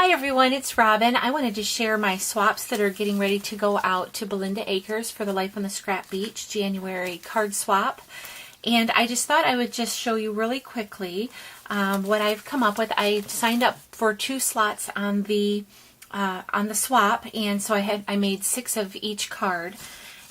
Hi everyone, it's Robyn. I wanted to share my swaps that are getting ready to go out to Belinda Acres for the Life on the Scrap Beach January card swap. And I just thought I would just show you really quickly what I've come up with. I signed up for 2 slots on the swap, and so I made 6 of each card.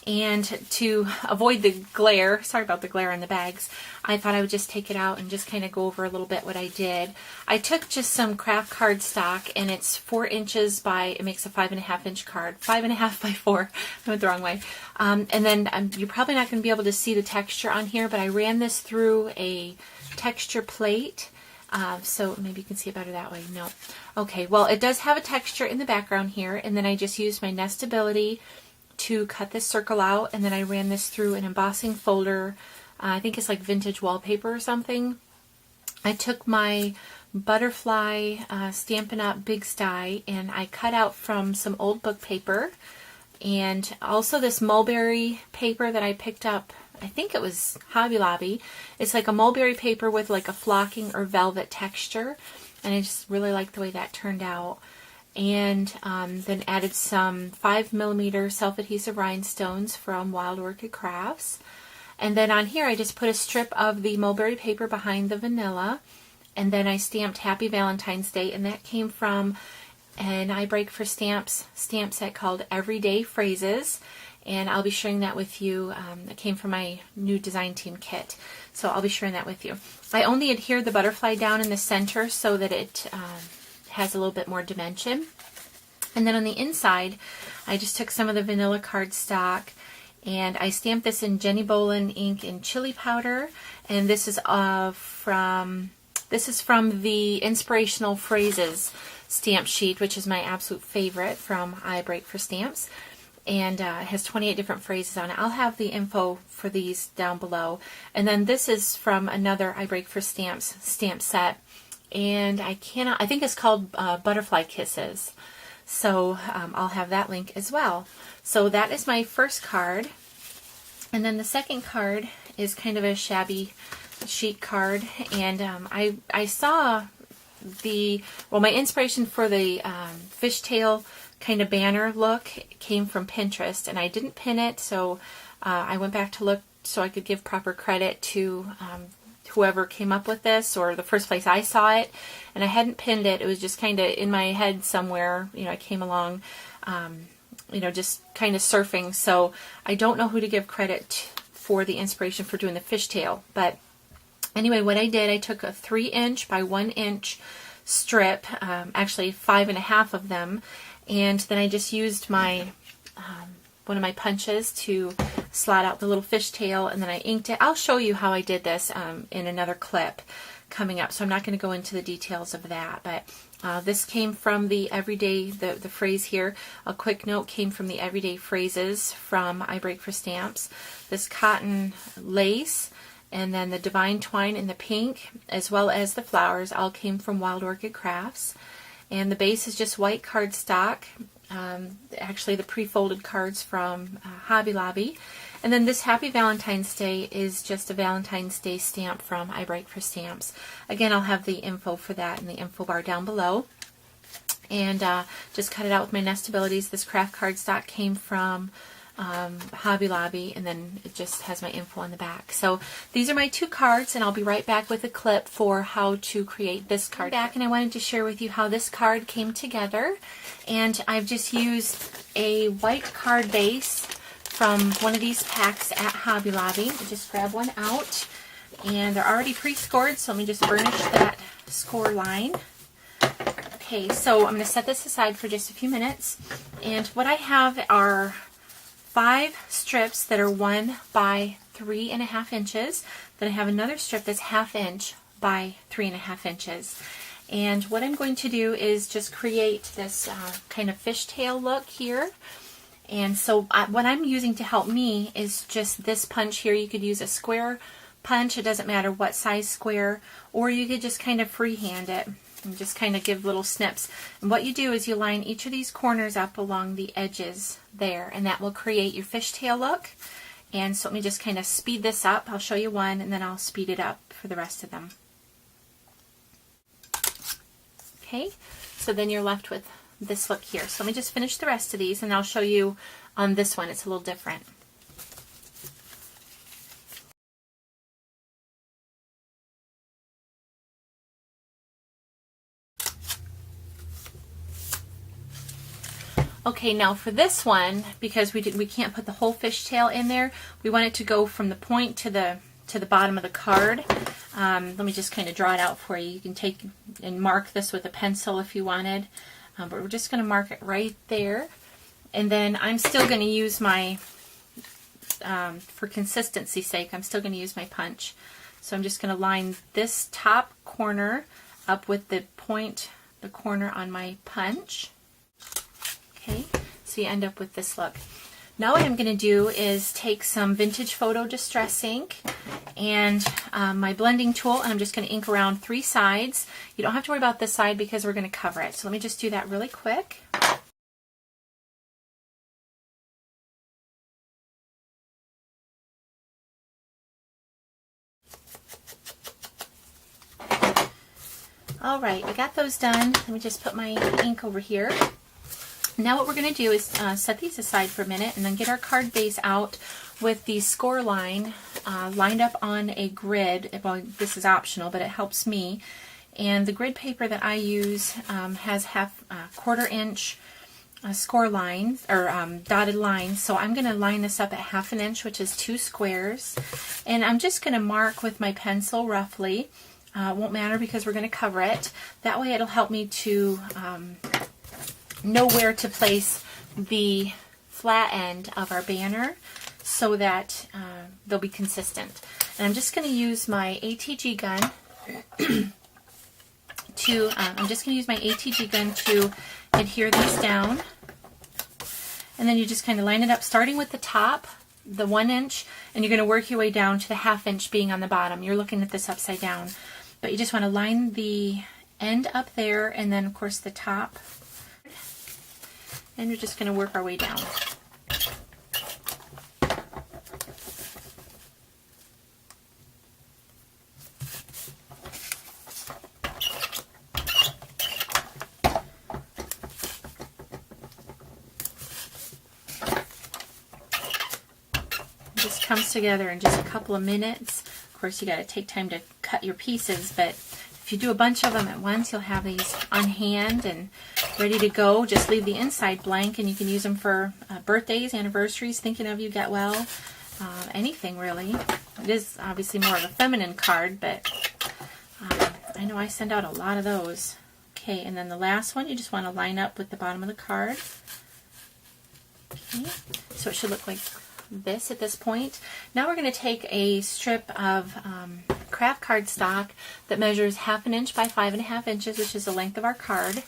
And to avoid the glare, sorry about the glare on the bags, I thought I would just take it out and just kind of go over a little bit what I did. I took just some craft card stock, and it's 4 inches by, it makes a 5.5 inch card, 5.5 by 4, I went the wrong way. And then you're probably not going to be able to see the texture on here, but I ran this through a texture plate. So maybe you can see it better that way. No. Okay, well it does have a texture in the background here, and then I just used my Nestability to cut this circle out, and then I ran this through an embossing folder. I think it's like vintage wallpaper or something. I took my butterfly Stampin' Up! Big Sty, and I cut out from some old book paper, and also this mulberry paper that I picked up, I think it was Hobby Lobby. It's like a mulberry paper with like a flocking or velvet texture, and I just really like the way that turned out. And then added some 5mm self-adhesive rhinestones from Wild Orchid Crafts. And then on here I just put a strip of the mulberry paper behind the vanilla, and then I stamped Happy Valentine's Day, and that came from an I Break for Stamps stamp set called Everyday Phrases, and I'll be sharing that with you. It came from my new design team kit, so I'll be sharing that with you. I only adhered the butterfly down in the center so that it has a little bit more dimension. And then on the inside, I just took some of the vanilla cardstock, and I stamped this in Jenny Bolin ink in chili powder. And this is from the Inspirational Phrases stamp sheet, which is my absolute favorite from I Break for Stamps. And it has 28 different phrases on it. I'll have the info for these down below. And then this is from another I Break for Stamps stamp set, and I think it's called Butterfly Kisses. So I'll have that link as well. So that is my first card. And then the second card is kind of a shabby chic card. And I saw my inspiration for the fishtail kind of banner look came from Pinterest, and I didn't pin it, so I went back to look so I could give proper credit to whoever came up with this, or the first place I saw it, and I hadn't pinned it. It was just kind of in my head somewhere. I came along, just kind of surfing, so I don't know who to give credit for the inspiration for doing the fishtail. But anyway, what I did, I took a 3 inch by 1 inch strip, actually 5.5 of them, and then I just used my one of my punches to slot out the little fishtail, and then I inked it. I'll show you how I did this in another clip coming up, so I'm not going to go into the details of that. But this came from the Everyday, the phrase here, a quick note came from the Everyday Phrases from I Break for Stamps. This cotton lace, and then the Divine Twine in the pink, as well as the flowers, all came from Wild Orchid Crafts. And the base is just white cardstock. Actually the pre-folded cards from Hobby Lobby. And then this Happy Valentine's Day is just a Valentine's Day stamp from I Break for Stamps. Again, I'll have the info for that in the info bar down below. And just cut it out with my Nestabilities. This craft cardstock came from Hobby Lobby, and then it just has my info on the back. So these are my 2 cards, and I'll be right back with a clip for how to create this card. And I wanted to share with you how this card came together. And I've just used a white card base from one of these packs at Hobby Lobby. I just grab one out, and they're already pre-scored, so let me just burnish that score line. Okay, so I'm going to set this aside for just a few minutes, and what I have are 5 strips that are 1 by 3.5 inches. Then I have another strip that's 1/2 inch by 3.5 inches. And what I'm going to do is just create this kind of fishtail look here. And so what I'm using to help me is just this punch here. You could use a square punch, it doesn't matter what size square, or you could just kind of freehand it and just kind of give little snips. And what you do is you line each of these corners up along the edges there, and that will create your fishtail look. And so let me just kind of speed this up. I'll show you one, and then I'll speed it up for the rest of them. Okay, So then you're left with this look here. So let me just finish the rest of these, and I'll show you on this one. It's a little different. Okay, now for this one, because we can't put the whole fishtail in there, we want it to go from the point to the bottom of the card. Let me just kind of draw it out for you. You can take and mark this with a pencil if you wanted, but we're just going to mark it right there. And then I'm still going to use my, for consistency's sake, I'm still going to use my punch. So I'm just going to line this top corner up with the point, the corner on my punch. Okay, so you end up with this look. Now what I'm going to do is take some Vintage Photo Distress ink and my blending tool, and I'm just going to ink around 3 sides. You don't have to worry about this side because we're going to cover it. So let me just do that really quick. Alright, I got those done. Let me just put my ink over here. Now what we're going to do is set these aside for a minute and then get our card base out with the score line lined up on a grid. Well, this is optional, but it helps me. And the grid paper that I use has quarter-inch score lines, or dotted lines. So I'm going to line this up at 1/2 inch, which is 2 squares. And I'm just going to mark with my pencil roughly. It won't matter because we're going to cover it. That way it'll help me to know where to place the flat end of our banner so that they'll be consistent. And I'm just going to use my ATG gun to adhere these down. And then you just kind of line it up, starting with the top, the 1 inch, and you're going to work your way down to the 1/2 inch being on the bottom. You're looking at this upside down. But you just want to line the end up there, and then of course the top. And we're just going to work our way down. This comes together in just a couple of minutes. Of course, you got to take time to cut your pieces, but if you do a bunch of them at once, you'll have these on hand and ready to go. Just leave the inside blank, and you can use them for birthdays, anniversaries, thinking of you, get well, anything really. It is obviously more of a feminine card, but I know I send out a lot of those. Okay, and then the last one, you just want to line up with the bottom of the card. Okay, so it should look like this at this point. Now we're going to take a strip of craft cardstock that measures 1/2 inch by 5.5 inches, which is the length of our card.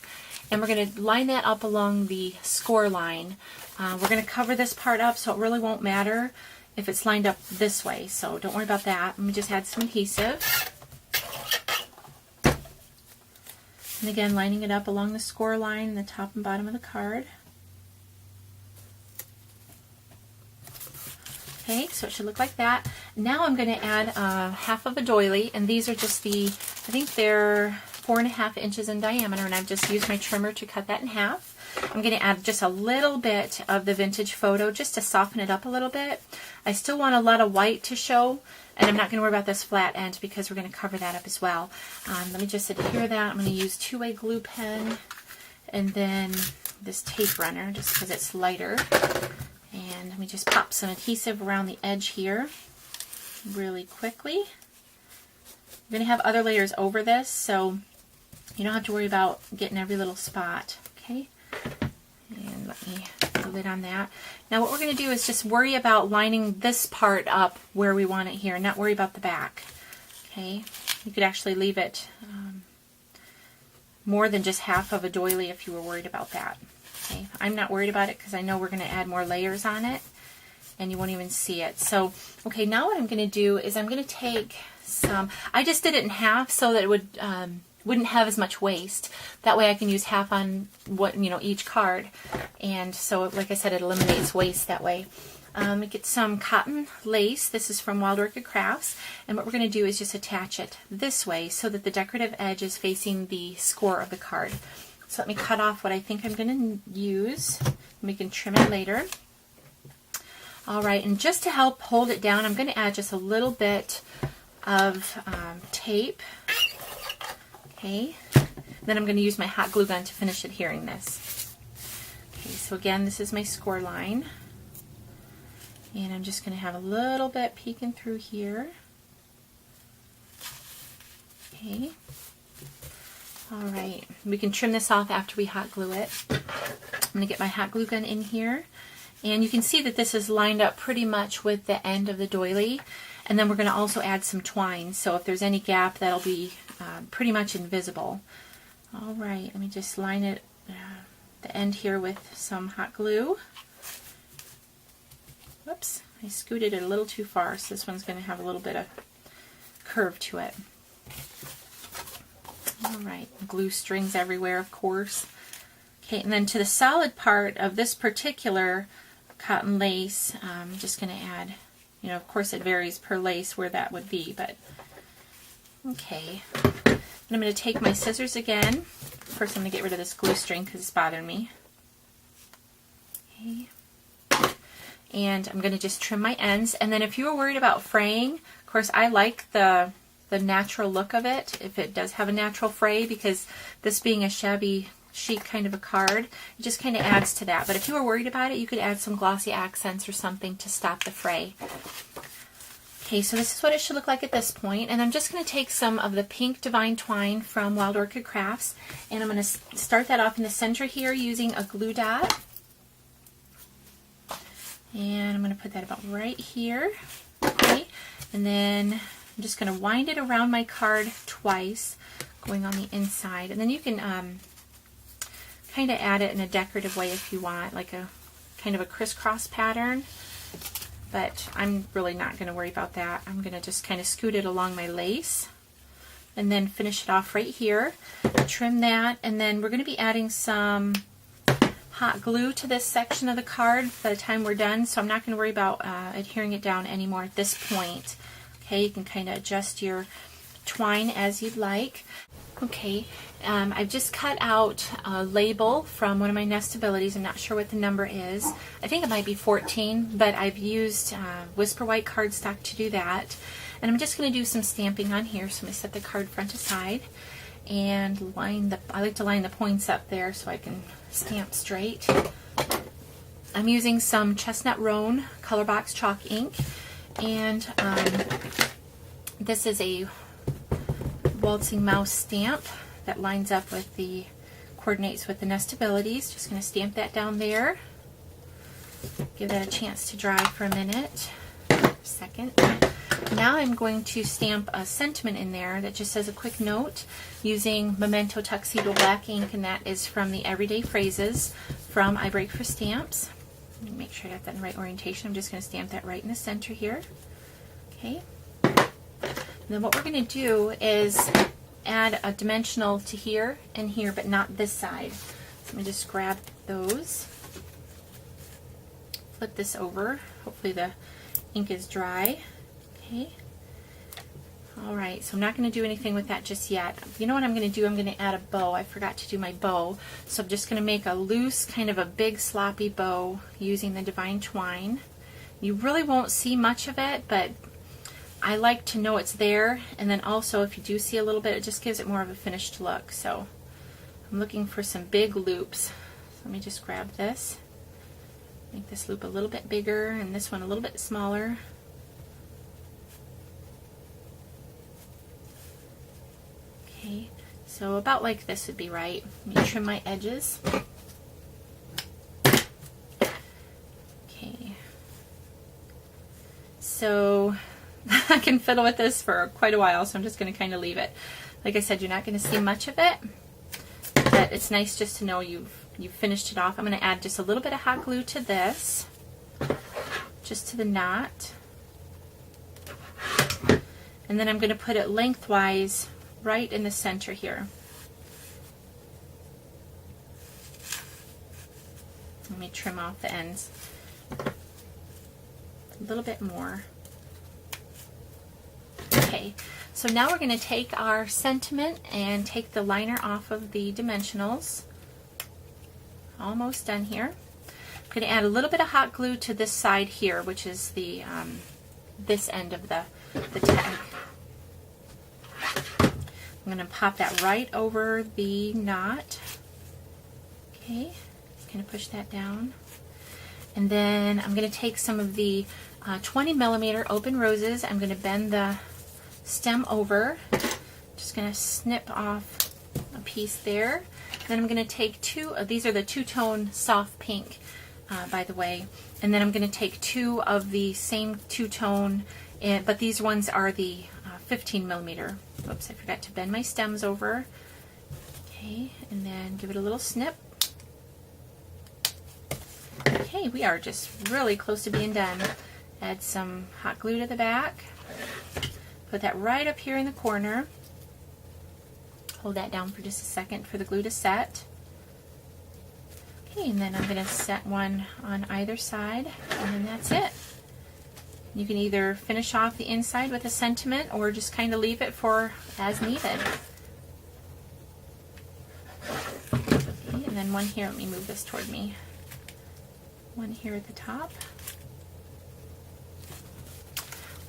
And we're going to line that up along the score line. We're going to cover this part up, so it really won't matter if it's lined up this way. So don't worry about that. Let me just add some adhesive. And again, lining it up along the score line in the top and bottom of the card. Okay, so it should look like that. Now I'm going to add 1/2 of a doily, and these are just I think they're 4.5 inches in diameter, and I've just used my trimmer to cut that in half. I'm going to add just a little bit of the Vintage Photo just to soften it up a little bit. I still want a lot of white to show, and I'm not going to worry about this flat end because we're going to cover that up as well. Let me just adhere that. I'm going to use 2-way glue pen and then this tape runner just because it's lighter. And let me just pop some adhesive around the edge here really quickly. We're going to have other layers over this, so you don't have to worry about getting every little spot. Okay, and let me put a lid on that. Now what we're going to do is just worry about lining this part up where we want it here, not worry about the back. Okay, you could actually leave it more than just 1/2 of a doily if you were worried about that. Okay, I'm not worried about it because I know we're going to add more layers on it and you won't even see it. So, okay, now what I'm going to do is I'm going to take some, I just did it in half so that it wouldn't have as much waste. That way I can use 1/2 on each card. And so, like I said, it eliminates waste that way. Get some cotton lace. This is from Wild Orchid Crafts. And what we're going to do is just attach it this way so that the decorative edge is facing the score of the card. So let me cut off what I think I'm going to use. We can trim it later. All right, and just to help hold it down, I'm going to add just a little bit of tape. Okay, then I'm going to use my hot glue gun to finish adhering this. Okay, so again, this is my score line. And I'm just going to have a little bit peeking through here. Okay. All right, we can trim this off after we hot glue it. I'm going to get my hot glue gun in here. And you can see that this is lined up pretty much with the end of the doily. And then we're going to also add some twine. So if there's any gap, that'll be pretty much invisible. All right, let me just line it, the end here with some hot glue. Whoops, I scooted it a little too far, so this one's going to have a little bit of curve to it. All right, glue strings everywhere, of course. Okay, and then to the solid part of this particular cotton lace, I'm just going to add, you know, of course it varies per lace where that would be, but okay. And I'm going to take my scissors again. First I'm going to get rid of this glue string because it's bothering me. Okay. And I'm going to just trim my ends. And then if you were worried about fraying, of course I like the natural look of it, if it does have a natural fray, because this being a shabby chic kind of a card, it just kind of adds to that. But if you were worried about it, you could add some glossy accents or something to stop the fray. Okay, so this is what it should look like at this point. And I'm just going to take some of the pink divine twine from Wild Orchid Crafts, and I'm going to start that off in the center here using a glue dot. And I'm going to put that about right here. Okay, and then I'm just going to wind it around my card twice, going on the inside. And then you can kind of add it in a decorative way if you want, like a kind of a crisscross pattern. But I'm really not going to worry about that. I'm going to just kind of scoot it along my lace and then finish it off right here. Trim that, and then we're going to be adding some hot glue to this section of the card by the time we're done, so I'm not going to worry about adhering it down anymore at this point. Okay, you can kind of adjust your twine as you'd like. Okay, I've just cut out a label from one of my nestabilities. I'm not sure what the number is. I think it might be 14, but I've used Whisper White cardstock to do that. And I'm just going to do some stamping on here. So I'm going to set the card front aside and I like to line the points up there so I can stamp straight. I'm using some Chestnut Roan Color Box chalk ink, and this is a Waltzing Mouse stamp that lines up with the coordinates with the nestabilities. Just going to stamp that down there. Give that a chance to dry for a minute. Second. Now I'm going to stamp a sentiment in there that just says a quick note using Memento Tuxedo Black ink, and that is from the Everyday Phrases from I Break for Stamps. Let me make sure I got that in the right orientation. I'm just going to stamp that right in the center here. Okay. And then what we're going to do is add a dimensional to here and here, but not this side. So let me just grab those. Flip this over. Hopefully the ink is dry. Okay. Alright, so I'm not going to do anything with that just yet. You know what I'm going to do? I'm going to add a bow. I forgot to do my bow. So I'm just going to make a loose, kind of a big sloppy bow using the divine twine. You really won't see much of it, but I like to know it's there. And then also, if you do see a little bit, it just gives it more of a finished look. So I'm looking for some big loops. So let me just grab this. Make this loop a little bit bigger and this one a little bit smaller. Okay, so about like this would be right. Let me trim my edges. Okay, so I can fiddle with this for quite a while, so I'm just going to kind of leave it. Like I said, you're not going to see much of it, but it's nice just to know you've finished it off. I'm going to add just a little bit of hot glue to this, just to the knot, and then I'm going to put it lengthwise right in the center here. Let me trim off the ends a little bit more. Okay, so now we're going to take our sentiment and take the liner off of the dimensionals. almost done here. I'm going to add a little bit of hot glue to this side here, which is the this end of the tag. I'm going to pop that right over the knot. Okay, just going to push that down. And then I'm going to take some of the 20 millimeter open roses. I'm going to bend the stem over. Just going to snip off a piece there. Then I'm going to take two, these are the two-tone soft pink, by the way. And then I'm going to take two of the same two-tone, but these ones are the 15 millimeter. Oops, I forgot to bend my stems over. Okay, and then give it a little snip. Okay, we are just really close to being done. Add some hot glue to the back. Put that right up here in the corner. Hold that down for just a second for the glue to set. Okay, and then I'm going to set one on either side, and then that's it. You can either finish off the inside with a sentiment or just kind of leave it for as needed. Okay, and then one here, let me move this toward me. One here at the top.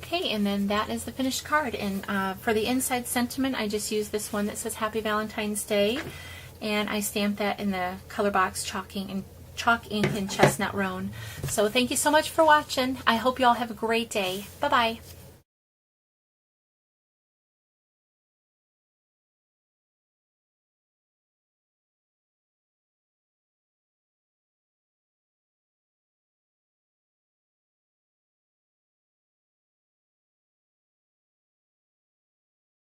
Okay, and then that is the finished card. And for the inside sentiment, I just used this one that says Happy Valentine's Day, and I stamped that in the color box chalk ink and chestnut roan. So thank you so much for watching. I hope you all have a great day. Bye-bye.